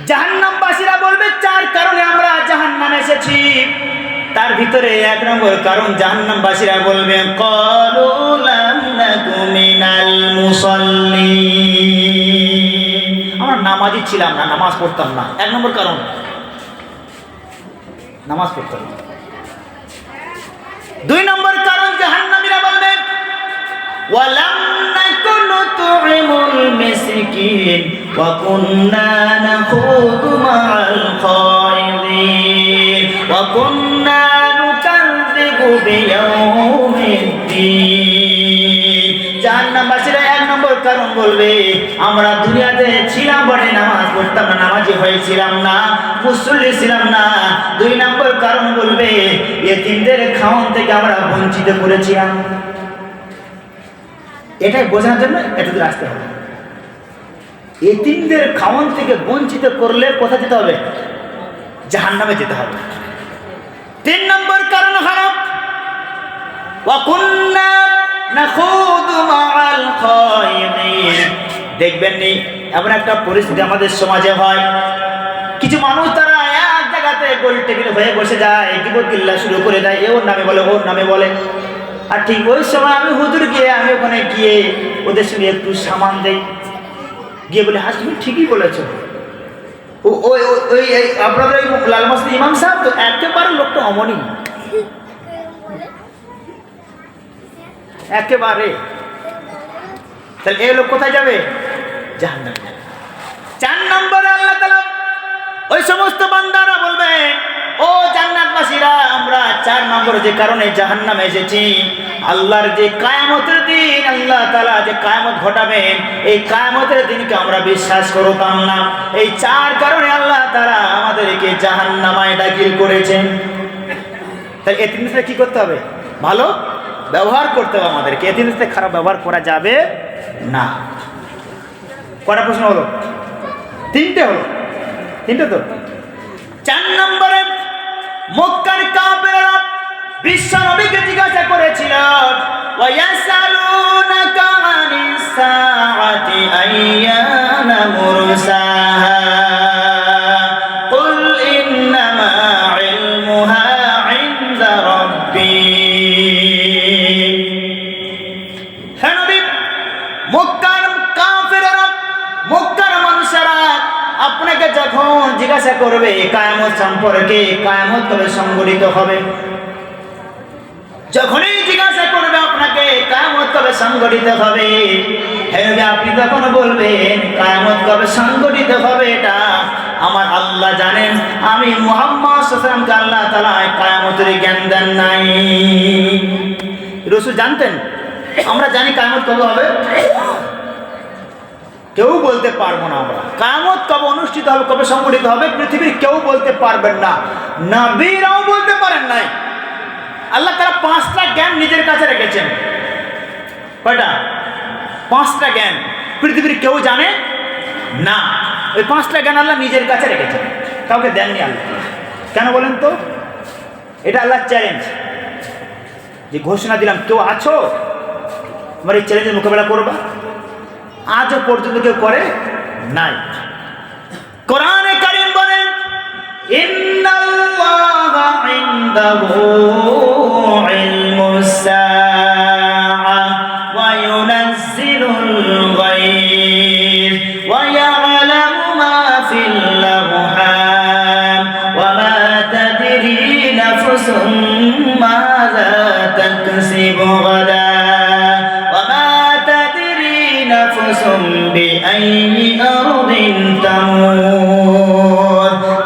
জাহান্নামবাসীরা বলবে 4 কারণে আমরা জাহান্নামে এসেছি। তার ভিতরে 1 নম্বর কারণ জাহান্নামবাসীরা বলবে ক্বালু লাম নাকু মিনাল মুসাল্লিন, আমরা নামাজি ছিলাম না, নামাজ পড়তাম না। 1 নম্বর কারণ নামাজ পড়তাম না। 2 নম্বর কারণ জাহান্নামীরা বলবে ওয়ালাম নাকু নুতইমুল মিসকিন ওয়া কুন্না নাখুদু মা'আল খায়িদিন ওয়া কুন্না নুকাযযিবু বিয়াউমিদ্দিন। জাহান্নামবাসীরা 1 নম্বর কারণ বলবে আমরা দুনিয়াতে ছিলাম বটে, নামাজ পড়তাম না, নামাজি হয়েছিলাম না, মুসল্লি ছিলাম না। 2 নম্বর কারণ বলবে ইতিমদের খাওয়ান থেকে আমরা বঞ্চিত করেছিলাম। এটাই বোঝানোর জন্য এতদূর আসতে হবে। এতিমদের খাওয়ান থেকে বঞ্চিত করলে কোথায় যেতে হবে? জাহান্নামে যেতে হবে। 3 নম্বর কারণ খারাপ ওয়া কুন্না নাখুদু মা'আল খায়িদিন। দেখবেন নি এমন একটা পরিস্থিতি আমাদের সমাজে হয়, কিছু মানুষ তারা এক জায়গাতে গোল টেবিল হয়ে বসে যায়, কিবত কিল্লা শুরু করে দেয়, এ ওর নামে বলে, ওর নামে বলে। আর ঠিক ওই সময় আমি হুজুর গিয়ে আমি ওখানে গিয়ে ওদের সঙ্গে একটু সামান দেই, গিয়ে বলে হ্যাঁ তুমি ঠিকই বলেছ, ওই আপনাদের ওই লাল মসজিদ ইমাম সাহেব তো একেবারে লোকটা অমনি, একেবারে। তাহলে এই লোক কোথায় যাবে? জাহান্নামে। 4 নম্বরে আল্লাহ তাআলা ওই সমস্ত বান্দারা বলবে ও জান্নাতবাসীরা আমরা 4 নম্বরে যে কারণে জাহান্নামে এসেছি, আল্লাহর যে কিয়ামতের দিন আল্লাহ তাআলা যে কিয়ামত ঘটাবেন, এই কিয়ামতের দিনকে আমরা বিশ্বাস করতাম না। এই 4 কারণে আল্লাহ তাআলা আমাদেরকে জাহান্নামায় দাখিল করেছেন। তাই এই 3 কি করতে হবে? ভালো ব্যবহার করতে হবে আমাদেরকে। এই 3 খারাপ ব্যবহার করা যাবে না। কটা প্রশ্ন হলো? 3টে হলো। 3টে তো। 4 নম্বরে মক্কার কাফেররা বিশ্ব নবীকে জিজ্ঞাসা করেছিল ওয়া ইয়াসালুনাকা আনিস সাআতি আইয়ানা মুরসাহা কুল ইন্নামা ইলমুহা ইনদা রাব্বি। হে নবী, মক্কার কাফেররা, মক্কার মানুষেরা আপনাকে যখন জিজ্ঞাসা করবে কিয়ামত সম্পর্কে, কিয়ামত কবে সংঘটিত হবে, যখনই জিজ্ঞাসা করবে আপনাকে কিয়ামত কবে সংঘটিত হবে, হে নবী আপনি তখন বলবেন কিয়ামত কবে সংঘটিত হবে এটা আমার আল্লাহ জানেন, আমি মুহাম্মদ সাল্লাল্লাহু আলাইহি ওয়াসাল্লামকে আল্লাহ তাআলা কিয়ামতের জ্ঞান দেন নাই। রাসূল জানতেন? আমরা জানি কিয়ামত কবে হবে? কেউ বলতে পারবো না। আমরা কিয়ামত কবে অনুষ্ঠিত হবে, কবে সংঘটিত হবে পৃথিবীর কেউ বলতে পারবেন না, নবীরাও বলতে পারেন নাই। আল্লাহ তাআলা 5টা জ্ঞান নিজের কাছে রেখেছেন। কয়টা? 5টা জ্ঞান পৃথিবীর কেউ জানে না। ওই 5টা জ্ঞান আল্লাহ নিজের কাছে রেখেছেন, কাউকে দেননি আল্লাহ। কেন বলেন তো? এটা আল্লাহর চ্যালেঞ্জ, যে ঘোষণা দিলাম কেউ আছো আমার এই চ্যালেঞ্জের মোকাবেলা করবা? আজও পর্যন্ত কেউ করে নাই। কোরআনে কারীম বলেন ইন্নাল্লাহা ইনদাহু ইলমুস সাআ ওয়া ইউনাজ্জিলুল গায়ব ওয়া ইয়া'লামু মা ফিল আরহাম ওয়া মা তাদরি নাফসুম মাযা তাকসিবু গাদা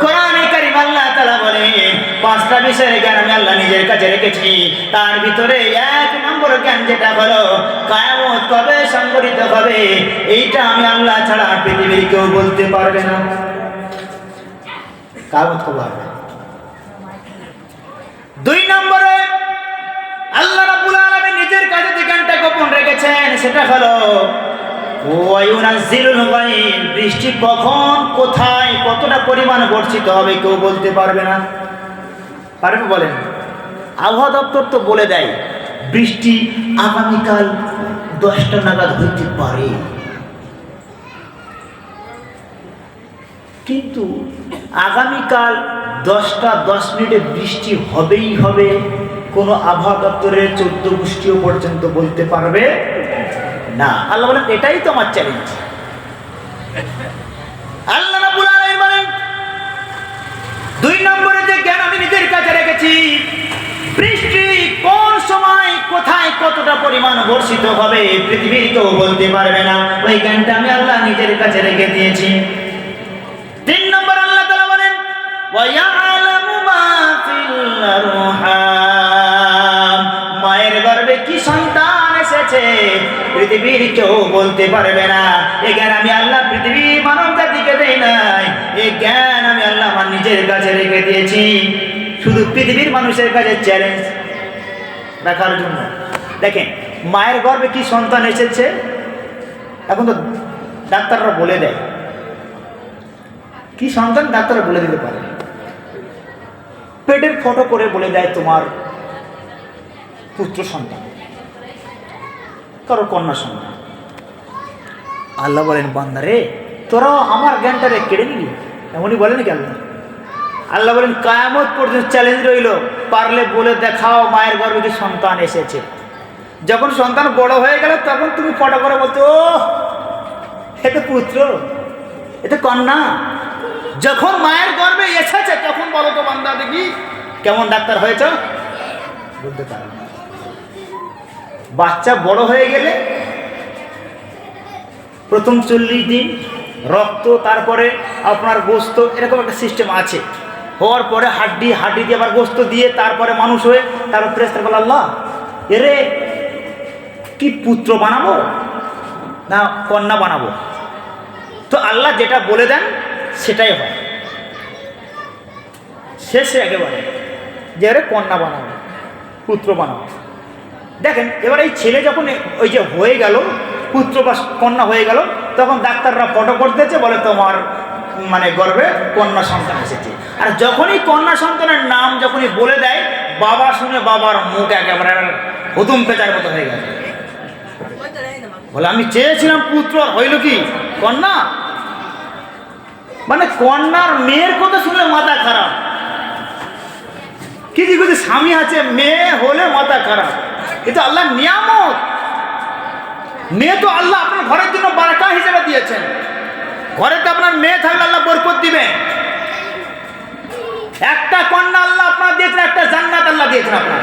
কোরআনে কারীম আল্লাহ তাআলা বলেন 5টা বিষয়ের জ্ঞান আমি আল্লাহ নিজের কাছে রেখেছি। তার ভিতরে 1 নম্বর জ্ঞান যেটা হলো কিয়ামত কবে সংঘটিত হবে, এইটা আমি আল্লাহ ছাড়া পৃথিবীর কেউ বলতে পারবে না। কিয়ামত কবে হবে? 2 নম্বরে আল্লাহ রাব্বুল আলামিন নিজের কাছে যে জ্ঞানটা গোপন রেখেছেন সেটা হলো বৃষ্টি কখন, কোথায়, কতটা পরিমাণ বর্ষিত হবে কেউ বলতে পারবে না। পারবে বলেন? আবহাওয়া দপ্তর তো বলে দেয় বৃষ্টি আগামীকাল 10টা নাগাদ হইতে পারে, কিন্তু আগামীকাল 10টা 10 মিনিটে বৃষ্টি হবেই হবে, কোনো আবহাওয়া দপ্তরের 14 গোষ্ঠীও পর্যন্ত বলতে পারবে না। আল্লাহ বলেন এটাই তো আমার চ্যালেঞ্জ। আল্লাহ রাব্বুল আলামিন বলেন 2 নম্বরে যে জ্ঞান আমি নিজের কাছে রেখেছি, বৃষ্টি কোন সময় কোথায় কতটা পরিমাণ বর্ষিত হবে পৃথিবীর কেউ বলতে পারবে না, ওই জ্ঞানটা আমি আল্লাহ নিজের কাছে রেখে দিয়েছি। 3 নম্বর আল্লাহ তাআলা বলেন ওয়া ইয়ালামু মা ফিল আরহাম, মায়ের গর্ভে কি সন্তান এসেছে পৃথিবীর কেউ বলতে পারবে না। এই জ্ঞান আমি আল্লাহ পৃথিবীর মানব জাতিকে দেই নাই, এই জ্ঞান আমি আল্লাহ আমার নিজের কাছে রেখে দিয়েছি, শুধু পৃথিবীর মানুষের কাছে চ্যালেঞ্জ রাখার জন্য। দেখেন মায়ের গর্ভে কি সন্তান এসেছে এখন তো ডাক্তাররা বলে দেয়, কি সন্তান ডাক্তাররা বলে দিতে পারে, পেটের ফটো করে বলে দেয় তোমার পুত্র সন্তান, কারো কন্যা সন্তান। আল্লাহ বলেন বান্দারে তোরাও আমার জ্ঞানটারে কেড়ে নিবি, এমনই বলেন কি আল্লাহ? আল্লাহ বলেন কিয়ামত পর্যন্ত চ্যালেঞ্জ রইল, পারলে বলে দেখাও মায়ের গর্ভে কি সন্তান এসেছে। যখন সন্তান বড় হয়ে গেল তখন তুমি ফটো করে বলতে ও এ তো পুত্র, এ তো কন্যা। যখন মায়ের গর্ভে এসেছে তখন বলো তো বান্দা দেখি কেমন ডাক্তার হয়েছ, বলতে পারো না। বাচ্চা বড় হয়ে গেলে প্রথম 40 দিন রক্ত, তারপরে আপনার গোস্ত, এরকম একটা সিস্টেম আছে। হওয়ার পরে হাড্ডি দিয়ে আবার গোস্ত দিয়ে তারপরে মানুষ হয়ে তারপর ফেরেশতা বলে আল্লাহ এরে কি পুত্র বানাবো না কন্যা বানাবো? তো আল্লাহ যেটা বলে দেন সেটাই হয়, শেষে একেবারে যে এরে কন্যা বানাবো পুত্র বানাবো। দেখেন এবার এই ছেলে যখন ওই যে হয়ে গেল পুত্র বা কন্যা হয়ে গেল, তখন ডাক্তাররা ফটো করতেছে বলে তোমার মানে গর্ভে কন্যা সন্তান এসেছে। আর যখনই কন্যা সন্তানের নাম যখনই বলে দেয় বাবা শুনে বাবার মুখ একেবারে হুতুম পেঁচার মতো হয়ে গেছে, বলে আমি চেয়েছিলাম পুত্র আর হইল কি কন্যা। মানে কন্যার মেয়ের কথা শুনলে মাথা খারাপ, কিছু কিছু স্বামী আছে মেয়ে হলে মাথা খারাপ, কিন্তু আল্লাহ নিয়ামত। মেয়ে তো আল্লাহ আপনার ঘরের জন্য বারাকা হিসেবে দিয়েছেন, ঘরেতে আপনার মেয়ে থাকলে আল্লাহ বরকত দিবে। একটা কন্যা আল্লাহ আপনার দিয়েছেন, একটা জান্নাত আল্লাহ দিয়েছেন আপনার।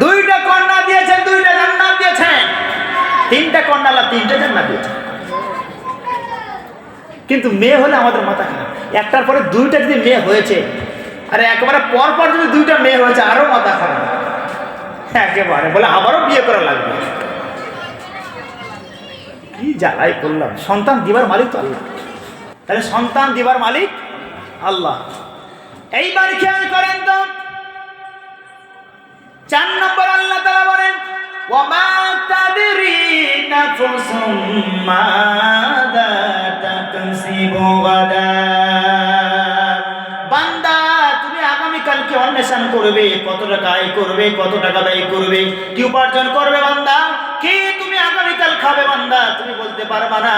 2টা কন্যা দিয়েছেন, 2টা জান্নাত দিয়েছেন। 3টা কন্যা আল্লাহ 3টা জান্নাত দিয়েছেন। কিন্তু মেয়ে হলে আমাদের মাথা খারাপ, একটার পরে 2টা যদি মেয়ে হয়েছে, আরে একেবারে পরপর যদি 2টা মেয়ে হয়েছে আরো মাথা খারাপ একেবারে, বলে আবারও বিয়ে করা লাগবে। কি জ্বালাই করলাম। সন্তান দিবার মালিক তো আল্লাহ, তাহলে সন্তান দিবার মালিক আল্লাহ। এইবার খেয়াল করেন তো 4 নম্বর আল্লাহ তাআলা বলেন ওয়ামা তাদরি নাফসুম মাযা তাকসিবু গাদা। বান্দা তুমি আগামীকালকে অন্বেষণ করবে, কত টাকা আয় করবে, কত টাকা ব্যয় করবে, কি উপার্জন করবে বান্দা, কি তুমি আগামীকাল খাবে বান্দা, তুমি বলতে পারবা না।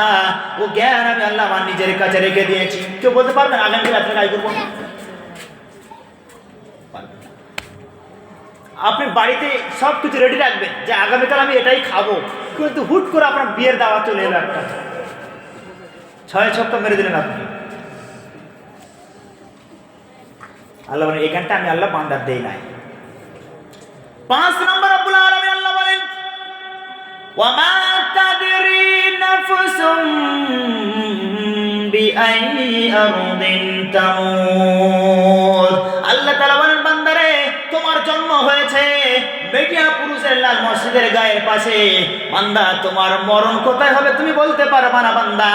ও জ্ঞান আমি আল্লাহ আমার নিজের কাছে রেখে দিয়েছি। কেউ বলতে পারবে না আগামীকাল রাত্রে আয় করবো না? আপনি বাড়িতে সব কিছু রেডি রাখবেন যে আগামীকাল আমি এটাই খাবো, কিন্তু হুট করে আপনার বিয়ের দাওয়াত চলে এলো একটা, 6 ছক্কা মেরে দিলেন আপনি। আল্লাহ বলেন এখানটা আমি আল্লাহ বান্দার দেই নাই। 5 নম্বর রব্বুল আলামিন আল্লাহ বলেন ওয়ামা তাদরি নাফসুম বিআইয়ি আরদিন তামুত। আল্লাহ তাআলা বলেন বান্দারে তোমার জন্ম হয়েছে মেডিয়াপুরের লাল মসজিদের গায়ের পাশে, বান্দা তোমার মরণ কোথায় হবে তুমি বলতে পারবা না বান্দা।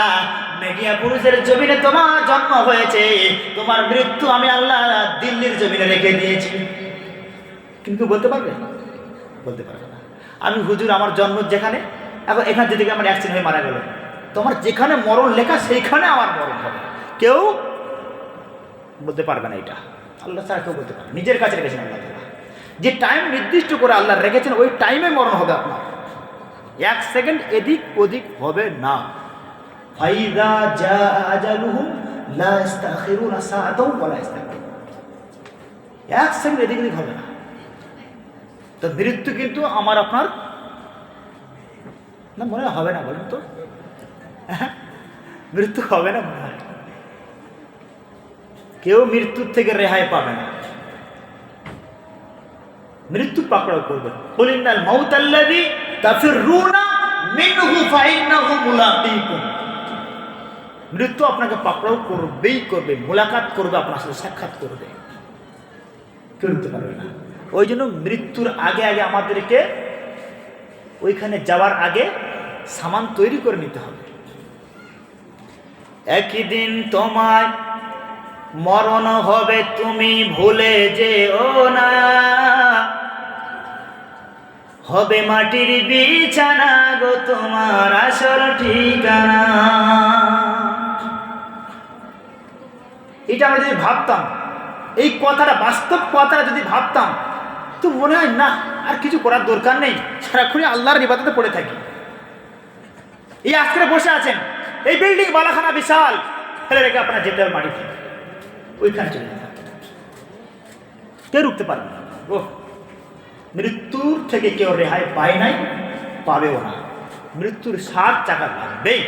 মেডিয়াপুরের জমিনে তোমার জন্ম হয়েছে, তোমার মৃত্যু আমি আল্লাহ দিল্লির জমিনে রেখে দিয়েছি, কিন্তু বলতে পারবে? বলতে পারবে না। আমি হুজুর আমার জন্ম যেখানে, এখন এখান থেকে আমার অ্যাক্সিডেন্ট হয়ে মারা গেল, তোমার যেখানে মরণ লেখা সেইখানে আমার মরণ হবে, কেউ বলতে পারবে না। এটা আল্লাহ ছাড়া কেউ বলতে পারবে। নিজের কাছে রেখেছেন আল্লাহ তাআলা, যে টাইম নির্দিষ্ট করে আল্লাহ রেখেছেন ওই টাইমে মরণ হবে আপনার, 1 সেকেন্ড এদিক ওদিক হবে না। ফাইদা জা আজালুহুম লা ইস্তাখিরুনা সাআতাও ওয়া লা ইস্তাকদিমুন। এক সেকেন্ড এদিক ওদিক হবে না। তো মৃত্যু কিন্তু আমার আপনার না মনে হবে না, বলেন তো? মৃত্যু হবে না মনে হয়। কেউ মৃত্যুর থেকে রেহাই পাবে না, মৃত্যু পাকড়াও করবে। কুল ইন্নাল মাউতাল্লাযী তাফিরুনা মিনহু ফাইন্নাহু মুলাকীকুম। মৃত্যু আপনাকে পাকড়াও করবেই করবে, মোলাকাত করবে, আপনার সাথে সাক্ষাৎ করবে, কেউ নিতে পারবে না। ওই জন্য মৃত্যুর আগে আগে আমাদেরকে ওইখানে যাওয়ার আগে সামান তৈরি করে নিতে হবে। একদিন তোমার মরণ হবে, তুমি ভুলে যেও না, হবে মাটির বিছানা গো তোমার আসল ঠিকানা। এটা আমরা যদি ভাবতাম, এই কথাটা বাস্তব কথাটা যদি ভাবতাম, তো মনে হয় না আর কিছু করার দরকার নেই, সারাক্ষণই আল্লাহর ইবাদতে পড়ে থাকি। এই আজকে বসে আছেন, এই বিল্ডিং বালাখানা বিশাল, ফেলে রেখে আপনার যেতে হবে মাটিতে, ওইখানে চলে যেতে হবে, কেউ রুখতে পারবে না। ও মৃত্যুর থেকে কেউ রেহাই পায় নাই, পাবেও না। মৃত্যুর 7 চাকা লাগবেই।